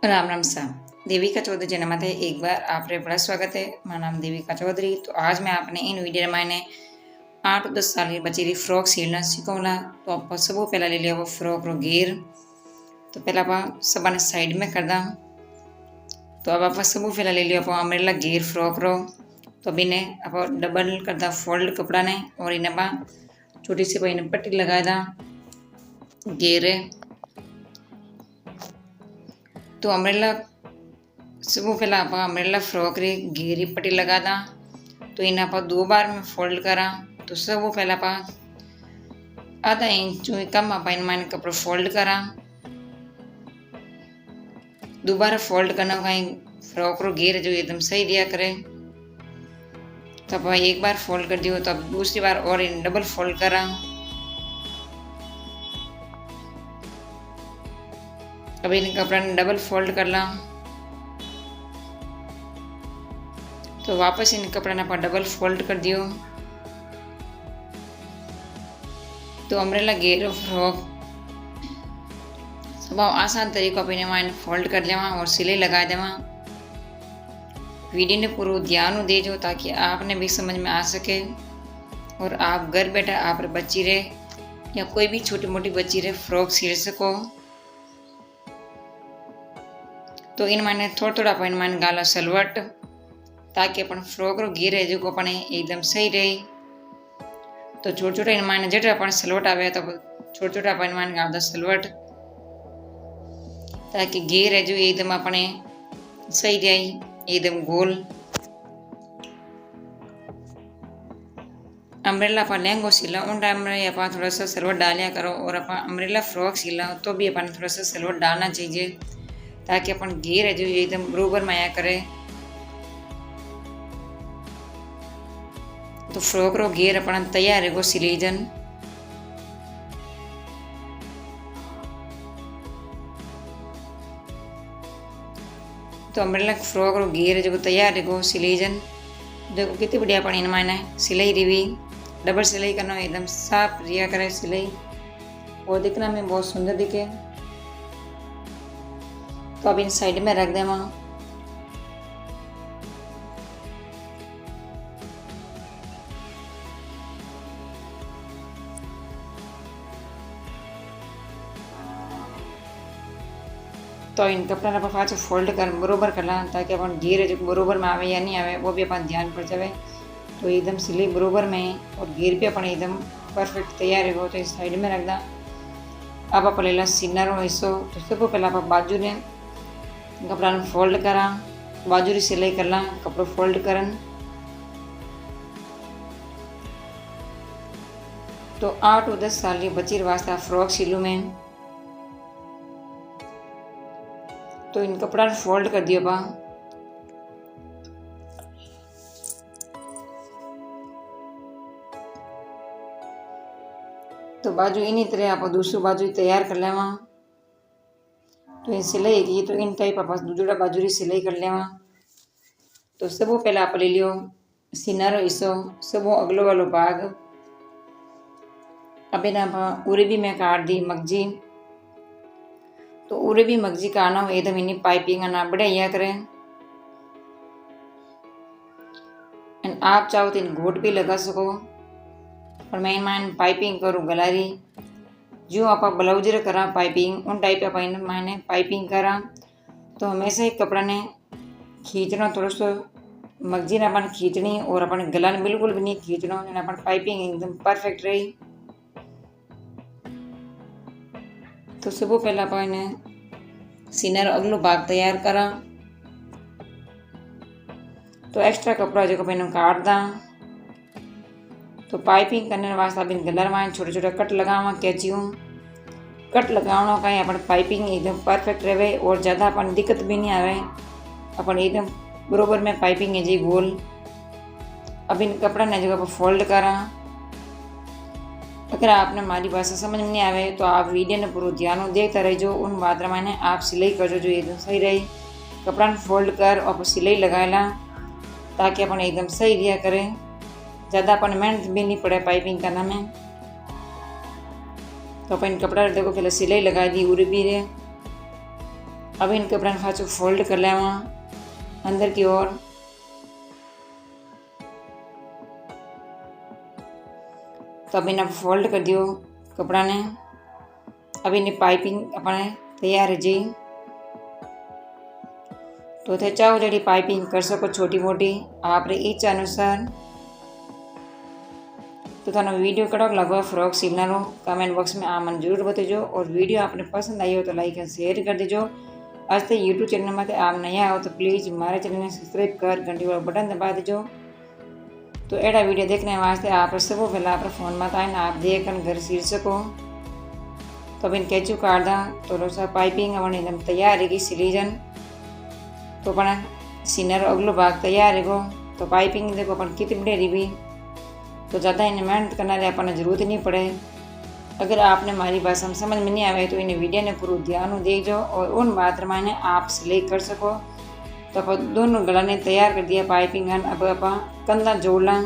राम राम सा देविका चौधरी चैनल में एक बार आपरे बड़ा स्वागत है। मेरा नाम देविका चौधरी। तो आज मैं आपने इन वीडियो में 8-10 साल की बची फ्रॉक सीलना सीखूंगा। तो आप सब पहला ले लिया वो फ्रॉक रो घेर। तो पहला आप सब साइड में कर दा। तो अब आप सब पहला ले लिया आप अमरेला घेर फ्रॉक रो। तो अब इन्हें आप डबल कर दा फोल्ड कपड़ा ने और इन्हें आप छोटी सी पट्टी लगा दा घेर। तो अमरेला सब पहला आप अमरेला फ्रॉक रे घेरी पट्टी लगा दा। तो इन्हें आप 2 बार में फोल्ड करा। तो सब पहला आप आधा इंच कम आप इन कपड़ो फोल्ड करा। दोबारा फोल्ड करना कहीं फ्रॉक रो घेर जो एकदम सही दिया करे। तो आप एक बार फोल्ड कर दियो तो अब दूसरी बार और इन डबल फोल्ड करा। अब इन कपड़ा ने डबल फोल्ड कर ला। तो वापस इन कपड़ा ने आप डबल फोल्ड कर दियो। तो अमरेला घेर फ्रॉक सब आसान तरीको आप इन्हें फोल्ड कर लेवा और सिलाई लगा देवा। वीडियो ने पूरा ध्यान देजो ताकि आपने भी समझ में आ सके और आप घर बैठे आप बच्ची रे या कोई भी छोटी मोटी बच्ची रे फ्रॉक सिल सको। तो इन माने थोड़ा आप इन गाला सलवट ताकि अपन फ्रॉक रो घेर है जो अपने एकदम सही रहे। तो छोटा छोटा इन माने जेटा अपन सलवट आवे तो छोटा छोटा अपन इन गाला सलवट ताकि घेर है जो एकदम अपने सही रहे एकदम गोल। अम्ब्रेला अपन लहंगो सिला उन टाइम में अपन थोड़ा सा सलवट डालिया करो और अपन अम्ब्रेला फ्रॉक सिला तो भी अपन थोड़ा सा सलवट डालना चाहिए ताकि अपन घेर है जो एकदम बरोबर में आया करे। तो फ्रॉक रो घेर अपन तैयार है सिलाई जन। तो अम्ब्रेला फ्रॉक रो घेर जो तैयार है सिलाई जन। देखो कितनी बढ़िया अपन इन मायने सिलाई रही डबल सिलाई करना एकदम साफ रिया करे सिलाई और दिखना में बहुत सुंदर दिखे। तो अब इन साइड में रख देवा। तो इन कपड़ा आप पाँच फोल्ड कर बरोबर कर ला ताकि अपन घेर जो बरोबर में आवे या नहीं आवे वो भी अपन ध्यान पड़ जाए। तो एकदम सिलाई बरोबर में और घेर भी अपन एकदम परफेक्ट तैयार है। तो इस साइड में रख दा। अब आप लेला सीना रो हिस्सो। तो सब पहला आप बाजू ने कपड़ा फोल्ड करा बाजू री सिलाई कर ला कपड़ो फोल्ड करन। तो 8-10 साल की बच्ची वास्ते फ्रॉक सिलू में। तो इन कपड़ा फोल्ड कर दियो बा। तो बाजू इन्हीं तरह आप दूसरी बाजू तैयार कर लेवा। तो इन सिलाई की तो इन टाइप आप दूसरा बाजू री सिलाई कर लेवा। तो सब पहला आप ले लियो सीना रो हिस्सो सब अगलो वालो भाग। अब इन्हें उरे भी मैं काट दी मगजी। तो उरे भी मगजी काटना हो एकदम इन्हीं पाइपिंग ना बढ़िया करें। आप चाहो तो इन घोट भी लगा सको और मैं इन पाइपिंग करूँ गलारी जो आप ब्लाउज रे करा पाइपिंग उन टाइप आप मैंने पाइपिंग करा। तो हमेशा ही कपड़ा ने खींचना थोड़ा सा मगजी ने अपन खींचनी और अपन गला ने बिल्कुल भी नहीं खींचना अपन पाइपिंग एकदम परफेक्ट रही। तो सब पहला आप इन्हें सीना रो अगलो भाग तैयार करा। तो एक्स्ट्रा कपड़ा जो मैंने काट दा। तो पाइपिंग करने वास्ते अब इन गलर में छोटे छोटे कट लगावा कैचियों कट लगाना कहीं अपन पाइपिंग एकदम परफेक्ट रहे और ज़्यादा अपन दिक्कत भी नहीं आवे अपन एकदम बरोबर में पाइपिंग है जी गोल। अब इन कपड़ा ने जो फोल्ड करा। अगर आपने हमारी भाषा समझ में नहीं आवे तो आप वीडियो ने पूरा ध्यान देखते रहो उन बात मैंने आप सिलाई कर जो एकदम सही रही। कपड़ा फोल्ड कर और सिलाई लगाएला ताकि अपन एकदम सही दिया करें ज़्यादा अपन मेहनत भी नहीं पड़े पाइपिंग करना में। तो अपन कपड़ा देखो पहले सिलाई लगा दी उरे भी रे। अब इन कपड़ा ने पाछू फोल्ड कर लेवा अंदर की ओर। तो अब इन्हें फोल्ड कर दियो कपड़ा ने। अब इन्हें पाइपिंग अपने तैयार है जी। तो थे चाहो जड़ी पाइपिंग कर सको छोटी मोटी आप इच्छा अनुसार। तो थानो वीडियो कड़क लगवा फ्रॉक सीलना कमेंट बॉक्स में आ मन जरूर बताइजो। और वीडियो आपने पसंद आई हो तो लाइक एंड शेयर कर दीजो। आज तक यूट्यूब चैनल में आप नया हो तो प्लीज़ हमारे चैनल ने सब्सक्राइब कर घंटी वाला बटन दबा दीजो। तो एड़ा वीडियो देखने वास्ते आप सब पहले आप फोन में आए ना आप देख घर सील सको। तो अब इन कैचू काट दा तो रोसा पाइपिंग अपनी एकदम तैयार रहेगी सिलीजन। तो अपन सीनर अगलो भाग तैयार रहेगो। तो पाइपिंग देखो अपन कितनी बड़ी भी तो ज़्यादा इन्हें मेहनत करना अपन जरूरत नहीं पड़े। अगर आपने हमारी भाषा में समझ में नहीं आवे तो इन्हें वीडियो ने पूरा ध्यान देखो और उन बात में आप सिलाई कर सको। तो आप दोनों गला ने तैयार कर दिया पाइपिंग। अब आप कंधा जोड़ ला।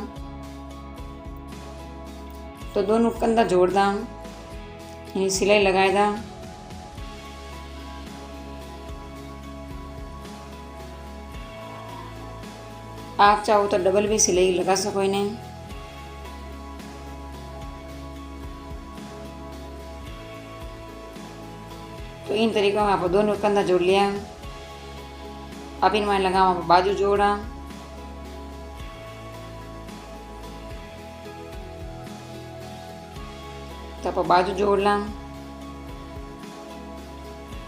तो दोनों कंधा जोड़ दा सिलाई लगाए दा। आप चाहो तो डबल भी सिलाई लगा सको इन्हें। तो इन तरीक़ों में आप दोनों कंधा जोड़ लिया। अब इनमें लगावा बाजू जोड़ा। तो आप बाजू जोड़ ला।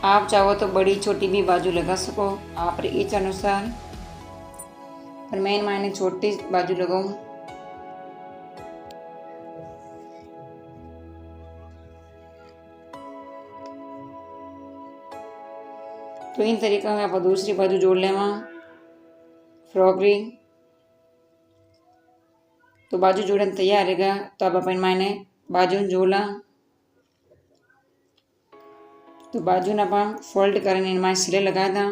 आप चाहो तो बड़ी छोटी भी बाजू लगा सको आप इच्छा अनुसार। पर मैं इनमें छोटी बाजू लगाऊं। तो इन तरीक़े में आप दूसरी बाजू जोड़ लेवा फ्रॉक री। तो बाजू जोड़न तैयार रहेगा। तो अब अपन मैंने बाजू जोड़ा। तो बाजू ने अपन फोल्ड करने इनमें सिलाई लगा दा।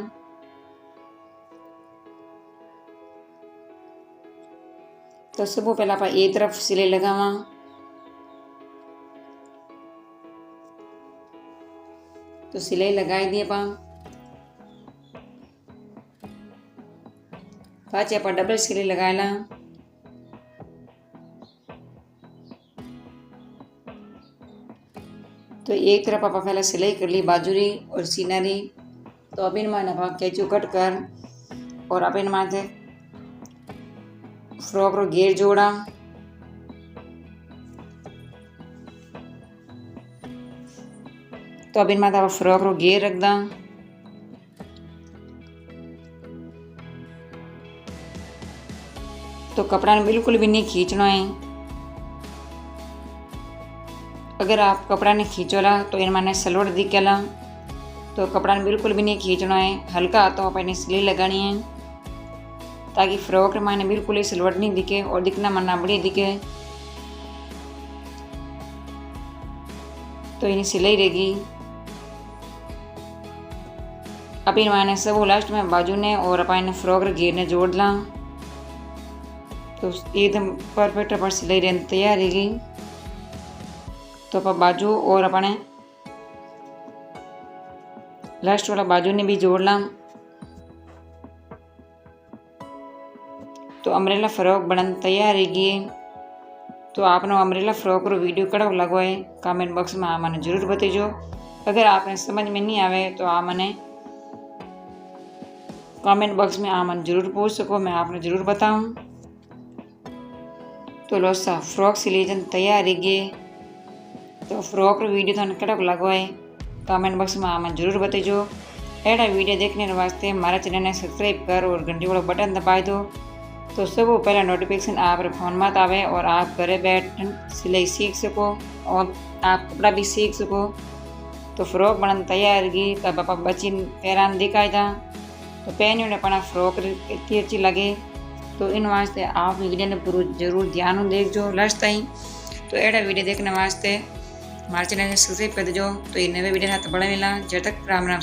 तो सब पहला आप एक तरफ सिलाई लगावा। तो सिलाई लगाई दी अपन पाचे आप डबल सिलाई लगाएला। तो एक तरफ आप पहले सिलाई कर ली बाजूरी और सीनारी। तो अब इनमें आप कैचू कट कर और अब इनमें से फ्रॉक रो घेर जोड़ा। तो अब इनमें आप फ्रॉक रो घेर रख दा। तो कपड़ा ने बिल्कुल भी नहीं खींचना है। अगर आप कपड़ा ने खींचोला तो इनमें सलवट दिखेला। तो कपड़ा ने बिल्कुल भी नहीं खींचना है। हल्का हाथों आप इन्हें सिलाई लगानी है ताकि फ्रॉक में बिल्कुल ही सलवट नहीं दिखे और दिखना मना बड़ी दिखे। तो इन्हें सिलाई रहेगी। अब इनमें सब लास्ट में बाजू ने और अपन फ्रॉक घेर ने जोड़ ला। तो एकदम परफेक्ट अपन सिलाई रहने तैयार रहेगी। तो आप बाजू और अपने लास्ट वाला बाजू ने भी जोड़ ला। तो अम्ब्रेला फ्रॉक बनन तैयार रहेगी। तो आपने अम्ब्रेला फ्रॉक रो वीडियो कड़क लगो है कमेंट बॉक्स में आप मैंने जरूर बताइजो। अगर आपने समझ में नहीं आवे तो आप मैंने कमेंट बॉक्स में आप मैंने जरूर पूछ सको मैं आपने जरूर बताऊं। तो लोसा फ्रॉक सिलीजन तैयार रहेगी। तो फ्रॉक रो वीडियो थाने कड़क लगो है कमेंट बॉक्स में आप जरूर बताइजो। एड़ा वीडियो देखने वास्ते हमारा चैनल ने सब्सक्राइब कर और घंटी वाला बटन दबा दो। तो सब पहला नोटिफिकेशन आप फोन में आवे और आप घरे बैठ सिलाई सीख सको और आप कपड़ा भी सीख सको। तो फ्रॉक बनन तैयार रहेगी। तब आप बच्ची पैरान दिखाई था तो पहनी उन्हें अपना फ्रॉक इतनी अच्छी लगे। तो इन वास्ते आप वीडियो ने पूरा जरूर ध्यान देखो लास्ट ताई। तो एड़ा वीडियो देखने वास्ते हमारे चैनल ने सब्सक्राइब कर दो। तो ये नवे वीडियो साथ बड़ा मिला जब तक राम राम।